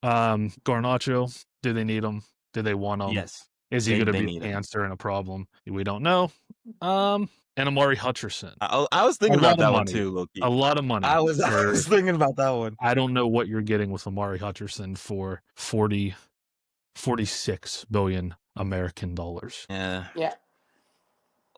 Garnacho, do they need him? Do they want him? Yes. Is he going to They be need a him. cancer and a problem? We don't know. And Amari Hutcherson. I was thinking A lot about of that one money. too, Loki. A lot of money. I was thinking about that one. I don't know what you're getting with Amari Hutcherson for 46 billion American dollars. Yeah. yeah,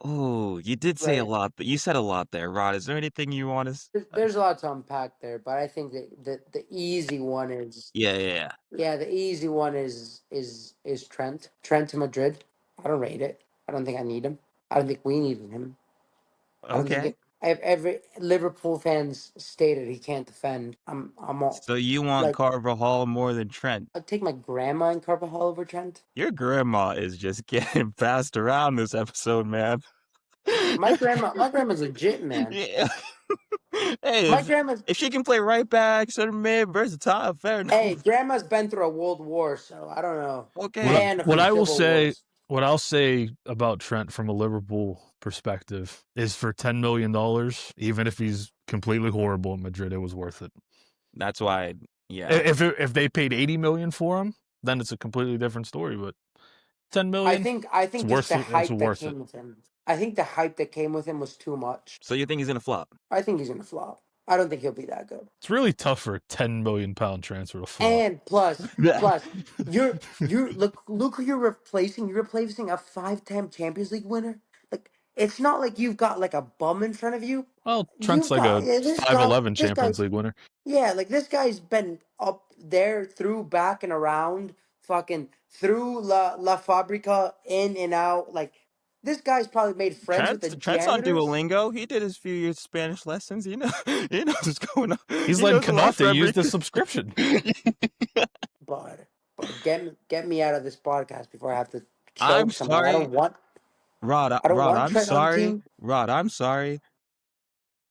Oh, you did say a right. lot, but you said a lot there, Rod. Is there anything you want to? There's a lot to unpack there, but I think that the easy one is Yeah. the easy one is Trent. Trent to Madrid. I don't rate it. I don't think I need him. I don't think we needed him. I don't think Okay. it. Every Liverpool fans stated he can't defend. I'm all, So you want like Carvajal more than Trent? I'd take my grandma and Carvajal over Trent. Your grandma is just getting passed around this episode, man. My grandma's legit, man. Yeah. Hey, My grandma's if she can play right back, center mid, versatile, fair Hey, enough. grandma's been through a world war, so I don't know. Okay. And a What few I will civil say, wars. what I'll say about Trent from a Liverpool perspective is for $10 million, even if he's completely horrible at Madrid, it was worth it. That's why, yeah. If they paid 80 million for him, then it's a completely different story. But 10 million, I think just the it's hype that worth it. came with him. I think the hype that came with him was too much. So you think he's gonna flop? I think he's gonna flop. I don't think he'll be that good. It's really tough for a 10 million pound transfer to flop. And plus, you're look who you're replacing. You're replacing a 5-time Champions League winner. Like it's not like you've got like a bum in front of you. Well, Trent's You've like got a this guy. 5'11" This guy. Champions League winner. Yeah, like this guy's been up there, through, back, and around, fucking through La Fabrica, in and out. Like this guy's probably made friends with the Trent's on janitors. Duolingo. He did his few years Spanish lessons. You know, he knows what's going on. He's He letting knows a lot Kanate for use the subscription. But get me out of this podcast before I have to I'm choke someone. sorry, Rod. I don't Rod, want I'm Trent on the sorry. team. Rod, I'm sorry.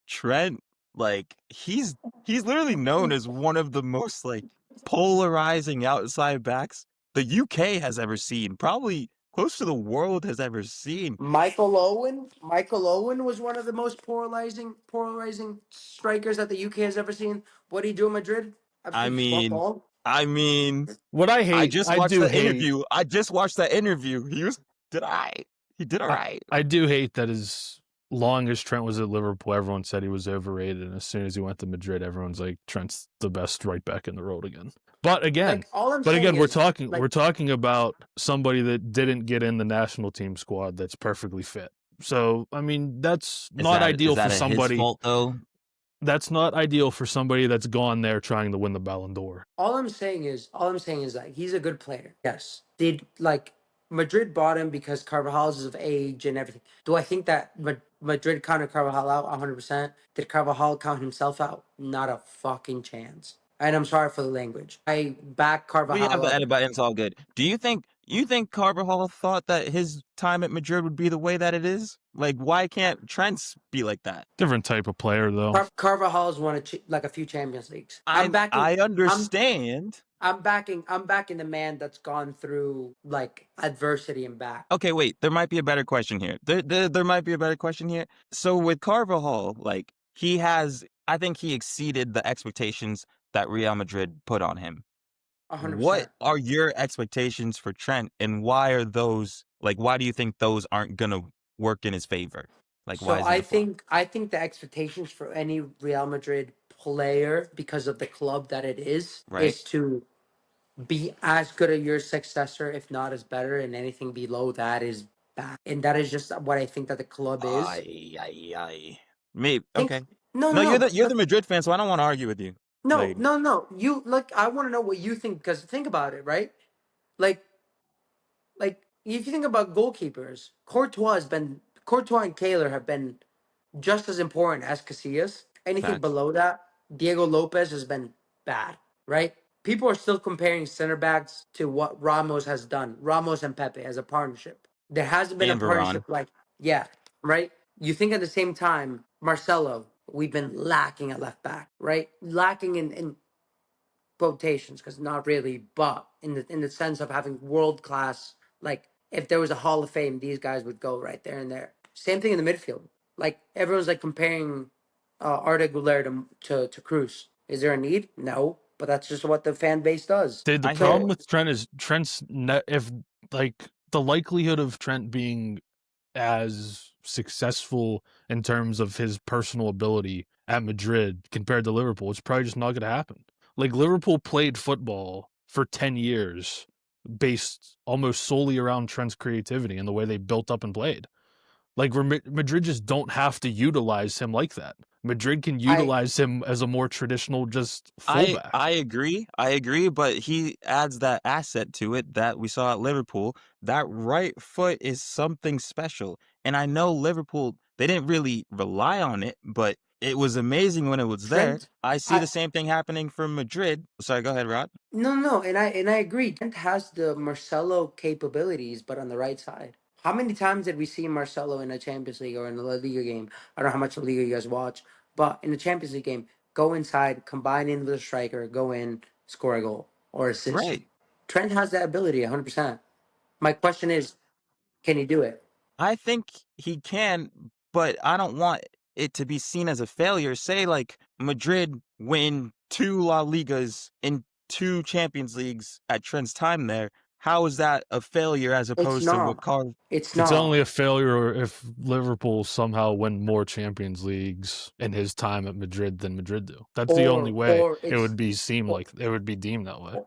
Trent, like he's literally known as one of the most like polarizing outside backs the UK has ever seen. Probably close to the world has ever seen. Michael Owen was one of the most polarizing strikers that the UK has ever seen. What did he do in Madrid? I Absolute fuck mean, all. What I hate, I just I watched do the hate. interview. I just watched that interview. He did all right. I do hate that as long as Trent was at Liverpool, everyone said he was overrated, and as soon as he went to Madrid, everyone's like, Trent's the best right back in the world again. But again, Like all I'm saying we're is, talking like, we're talking about somebody that didn't get in the national team squad that's perfectly fit. So, I mean, that's Is not that ideal for his somebody. fault though? That's not ideal for somebody that's gone there trying to win the Ballon d'Or. All I'm saying is that he's a good player. Yes. Did like Madrid bought him because Carvajal's is of age and everything. Do I think that Madrid counted Carvajal out 100%? Did Carvajal count himself out? Not a fucking chance. And I'm sorry for the language. I back We have Carvajal the up. edit button. It's all good. Do you think Carvajal thought that his time at Madrid would be the way that it is? Like, why can't Trent's be like that? Different type of player, though. Carvajal's won like a few Champions Leagues. I I'm understand. I'm backing the man that's gone through like adversity and back. Okay, wait. There might be a better question here. There might be a better question here. So with Carvajal, like I think he exceeded the expectations that Real Madrid put on him. What 100%. are your expectations for Trent, and why are those like? Why do you think those aren't gonna work in his favor? Like, why So is he gonna flop? I think the expectations for any Real Madrid player, because of the club that it Right? is to be as good as your successor, if not as better, and anything below that is bad. And that is just what I think that the club is. Ay, ay, ay. Maybe Think okay. no, no, No, no, you're the but Madrid fan, so I don't want to argue with you. no, Like, no, no. You look. I want to know what you think because think about it, right? Like, if you think about goalkeepers, Courtois and Kaler have been just as important as Casillas. Anything facts. below that, Diego Lopez has been bad, right? People are still comparing center backs to what Ramos has done, Ramos and Pepe as a partnership. There hasn't been a And Varane. partnership like, yeah, right? You think at the same time, Marcelo, we've been lacking at left back, right? Lacking in quotations because not really, but in the sense of having world class. Like if there was a Hall of Fame, these guys would go right there and there. Same thing in the midfield. Like everyone's like comparing Arda Güler to Cruz. Is there a need? No, but that's just what the fan base does. The I hear problem it. with Trent is if like the likelihood of Trent being as successful in terms of his personal ability at Madrid compared to Liverpool, it's probably just not going to happen. Like Liverpool played football for 10 years based almost solely around Trent's creativity and the way they built up and played. Like Madrid just don't have to utilize him like that. Madrid can I utilize him as a more traditional just fullback. I agree, but he adds that asset to it that we saw at Liverpool. That right foot is something special. And I know Liverpool, they didn't really rely on it, but it was amazing when it was there. Trent. I see I the same thing happening for Madrid. Sorry, go ahead, Rod. no, and I agree. Trent has the Marcelo capabilities, but on the right side. How many times did we see Marcelo in a Champions League or in a La Liga game? I don't know how much La Liga you guys watch, but in the Champions League game, go inside, combine in with a striker, go in, score a goal or assist. Right. Trent has that ability 100%. My question is, can he do it? I think he can, but I don't want it to be seen as a failure. Say like Madrid win 2 La Ligas in 2 Champions Leagues at Trent's time there. How is that a failure as It's opposed to what not. Carl? It's It's not. only a failure if Liverpool somehow win more Champions Leagues in his time at Madrid than Madrid do. That's the only way Or it would it's be seemed or, like it would be deemed that way.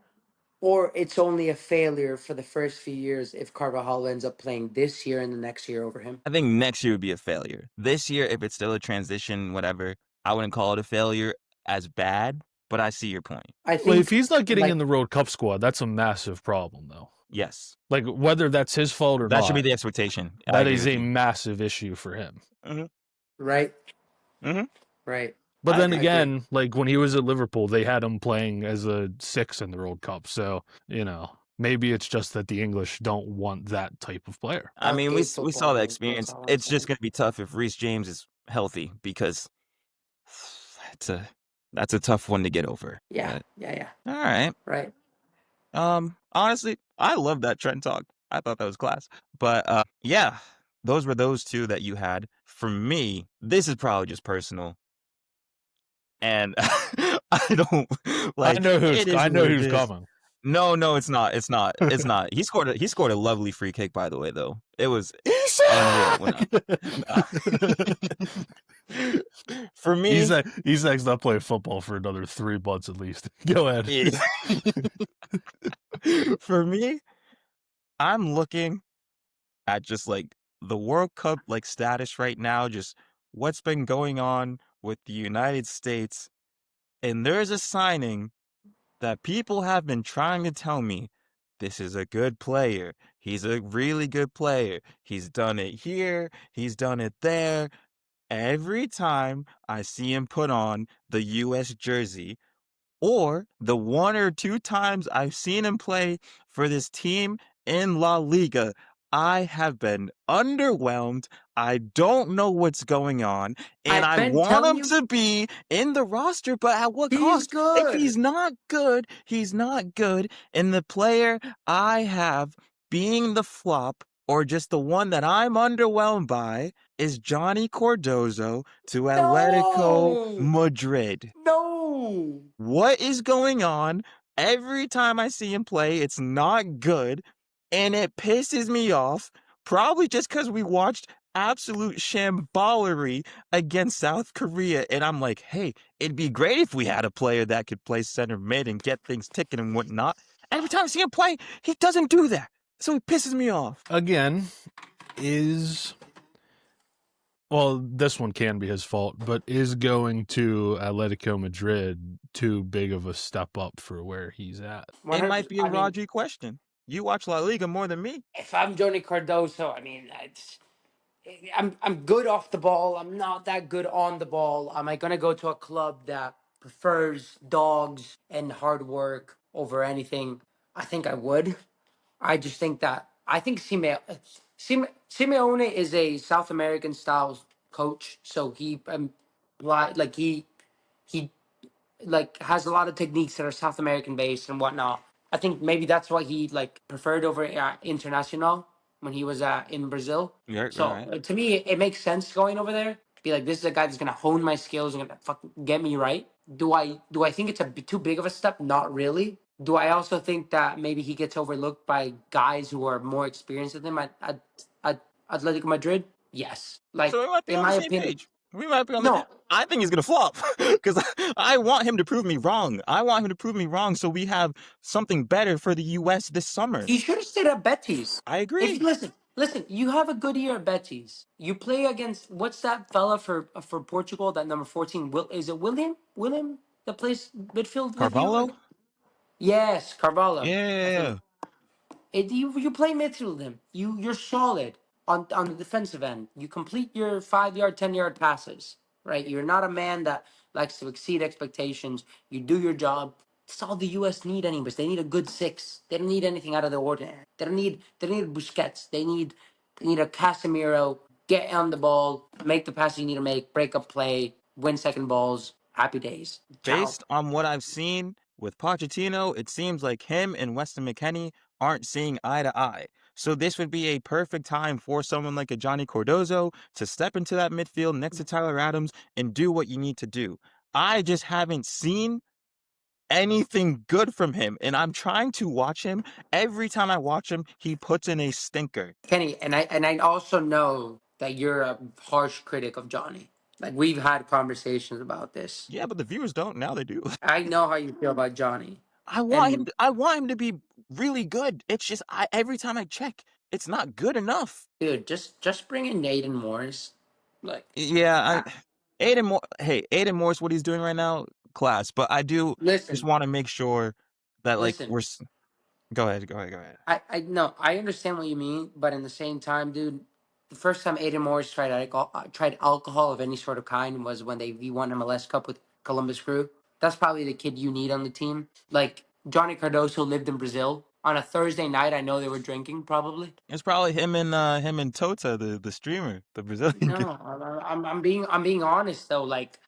or it's only a failure for the first few years if Carvajal ends up playing this year and the next year over him. I think next year would be a failure. This year, if it's still a transition, whatever, I wouldn't call it a failure as bad, but I see your point. I Well, if think he's not getting in like the World Cup squad, that's a massive problem, though. Yes. Like whether that's his fault or That should be not, the expectation. I that agree is with a you. massive issue for him. Mm-hmm. right, Mm-hmm. right. But I then agree. I agree. again, like when he was at Liverpool, they had him playing as a 6 in the World Cup. So, maybe it's just that the English don't want that type of player. I mean, we Outdated we saw football, the man. That's experience. all I'm It's just saying. going to be tough if Reece James is healthy because that's a tough one to get over. Yeah, But yeah. all right. Right. Honestly, I love that Trent talk. I thought that was class. But yeah, those were those two that you had. For me, this is probably just personal, and I don't like. It is I know what it who's is. coming. No, it's not. It's not. It's not. He scored a lovely free kick, by the way, though. It was unreal. When for me, Isak's not playing football for another 3 months at least. Go ahead. for me, I'm looking at just like the World Cup like status right now, just what's been going on with the United States, and there's a signing that people have been trying to tell me this is a good player. He's a really good player. He's done it here, he's done it there. Every time I see him put on the US jersey, or the 1 or 2 times I've seen him play for this team in La Liga, I have been underwhelmed. I don't know what's going on, and I've I been want telling him you, to be in the roster, but at what he's cost? If good. he's not good, he's not good. And the player I have being the flop, or just the one that I'm underwhelmed by, is Johnny Cardozo to Atletico No, Madrid. no. What is going on? Every time I see him play, it's not good, and it pisses me off. Probably just because we watched absolute shamballery against South Korea, and I'm like, hey, it'd be great if we had a player that could play center mid and get things ticking and whatnot. Every time I see him play, he doesn't do that, so it pisses me off. Again, well, this one can be his fault, but is going to Atletico Madrid too big of a step up for where he's at? It might 100%. be a I mean, Rodri question. You watch La Liga more than me. if I'm Johnny Cardoso, I mean, I'm good off the ball. I'm not that good on the ball. Am I gonna go to a club that prefers dogs and hard work over anything? I think I would. I just think that I think Simeone is a South American style coach, so he like he like has a lot of techniques that are South American based and whatnot. I think maybe that's why he like preferred over International when he was in Brazil. Yeah, So right. to me, it makes sense going over there. Be like, this is a guy that's gonna hone my skills and gonna fucking get me right. Do I think it's too big of a step? Not really. Do I also think that maybe he gets overlooked by guys who are more experienced than him at Atletico Madrid? Yes. So Like we might be in on the my same opinion, page. We might be on the. no. I think he's gonna flop because I want him to prove me wrong. I want him to prove me wrong so we have something better for the U.S. this summer. He should have stayed at Betis. I If you agree. listen, you have a good year at Betis. You play against what's that fella for Portugal? That number 14. Is it William? William that plays midfield with you? Carvalho? Yes, Carvalho. I think Yeah. you play midfield with him. You're solid on the defensive end. You complete your 5 yard, 10 yard passes. Right. You're not a man that likes to exceed expectations. You do your job. That's all the U.S. need, anyways. They need a good six. They don't need anything out of the ordinary. They don't need Busquets. They need a Casemiro. Get on the ball, make the passes you need to make, break up play, win second balls. Happy days. Ciao. Based on what I've seen with Pochettino, it seems like him and Weston McKennie aren't seeing eye to eye. So this would be a perfect time for someone like a Johnny Cardozo to step into that midfield next to Tyler Adams and do what you need to do. I just haven't seen anything good from him, and I'm trying to watch him. Every time I watch him, he puts in a stinker. Kenny, and I also know that you're a harsh critic of Johnny. Like we've had conversations about this. Yeah, but the viewers don't. Now they do. I know how you feel about Johnny. And I want him to be really good. It's just every time I check, it's not good enough. dude, just bring in Nathan Morris. Like, Yeah, ah, Aiden Moore. Hey, Aiden Moore's what he's doing right now, class. But I do just listen, want to make sure that like listen. Go ahead, go ahead, go ahead. I no, I understand what you mean, but in the same time, dude, the first time Aiden Morris tried alcohol of any sort of kind was when they V1 MLS Cup with Columbus Crew. That's probably the kid you need on the team. Like Johnny Cardoso lived in Brazil on a Thursday night. I know they were drinking probably. It's probably him and Tota, the streamer, the Brazilian kid. No, I'm being honest though. Like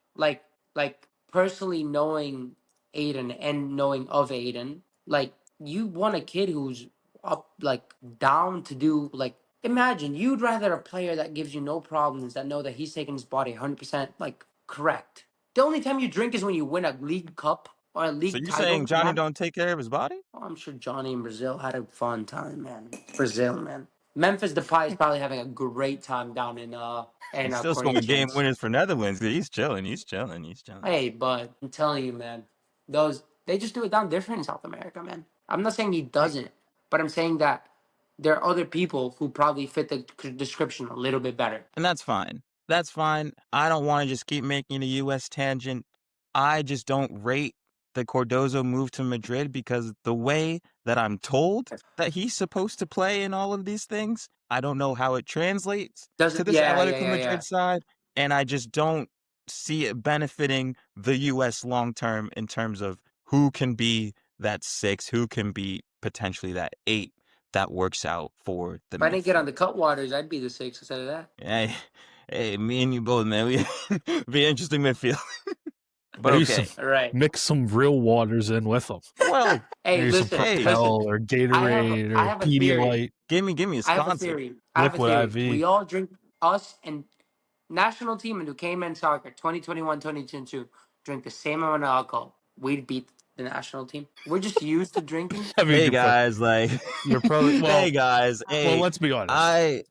personally knowing Aiden and knowing of Aiden, like you want a kid who's up like down to do like imagine you'd rather a player that gives you no problems that know that he's taking his body 100% like correct. The only time you drink is when you win a league cup or a So league you title. saying Johnny don't take care of his body? Oh, I'm sure Johnny in Brazil had a fun time, man. Brazil, man. Memphis Depay is probably having a great time down in He's still scoring game Corinthians. winners for Netherlands. He's chilling. He's chilling. He's chilling. Hey, but I'm telling you, man, those they just do it down different in South America, man. I'm not saying he doesn't, but I'm saying that there are other people who probably fit the description a little bit better. And that's fine. That's fine. I don't want to just keep making a U.S. tangent. I just don't rate the Cardozo move to Madrid because the way that I'm told that he's supposed to play in all of these things, I don't know how it translates to Doesn't this yeah, yeah, Atletico yeah, yeah. Madrid side, and I just don't see it benefiting the U.S. long term in terms of who can be that 6, who can be potentially that 8 that works out for the If I didn't get on midfield. the Cutwaters, I'd be the 6 instead of that. Hey, hey, me and you both, man. We be interesting midfield. But Maybe some okay. All right. mix some real waters in with them. Well, Hey, Maybe some listen, hey, listen. Propel or I have Gatorade I or have a theory. Pedialyte, give me a I have a sponsor. theory. I have a Liquid theory. IV. We all drink us and national team and UK men's soccer 2021 2022 drink the same amount of alcohol. We'd beat the national team. We're just used to drinking. I mean, Hey guys, like, you're probably hey guys, well. hey, Let's be honest. I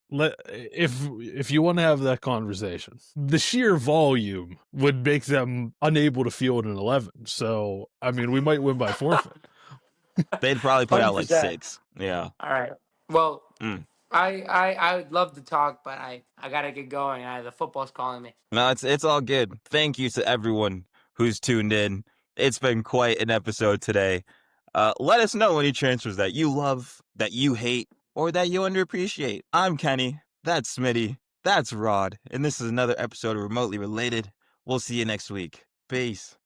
If you want to have that conversation, the sheer volume would make them unable to field an 11. So, I mean, we might win by forfeit. they'd probably put out like 100%. 6. Yeah. All right. Well, Mm. I would love to talk, but I gotta get going. The football's calling me. No, it's all good. Thank you to everyone who's tuned in. It's been quite an episode today. Let us know any transfers that you love, that you hate, or that you underappreciate. I'm Kenny. That's Smitty. That's Rod. And this is another episode of Remotely Related. We'll see you next week. Peace.